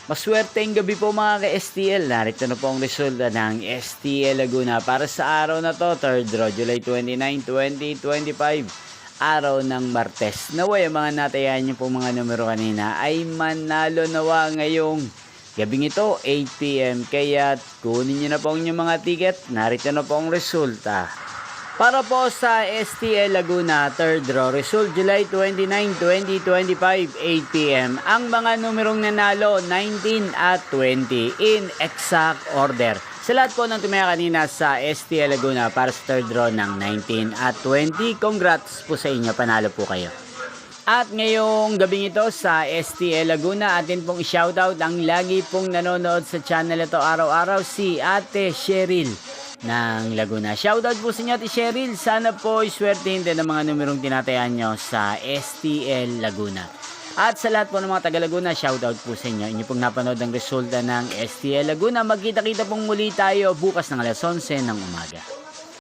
Maswerteng gabi po mga ka-STL. Narito na po ang resulta ng STL Laguna para sa araw na to, 3rd draw, July 29, 2025. Araw ng Martes. Naway, ang mga natayan niyo po mga numero kanina ay manalo nawa ngayong gabing ito, 8 PM. Kaya kunin niyo na po ang inyong mga ticket. Narito na po ang resulta. Para po sa STL Laguna 3rd draw, result July 29, 2025, 8 PM. Ang mga numerong nanalo, 19 at 20 in exact order. Sa lahat po ng tumaya kanina sa STL Laguna para sa 3rd draw ng 19 at 20, congrats po sa inyo, panalo po kayo. At ngayong gabing ito sa STL Laguna, atin pong i-shoutout ang lagi pong nanonood sa channel ito araw-araw, si Ate Cheryl ng Laguna. Shoutout po sa inyo, Ate Cheryl. Sana po iswertehin din ang mga numerong tinatayan nyo sa STL Laguna. At sa lahat po ng mga taga Laguna, shoutout po sa inyo. Inyo pong napanood ang resulta ng STL Laguna. Magkita-kita pong muli tayo bukas ng alas 11 ng umaga.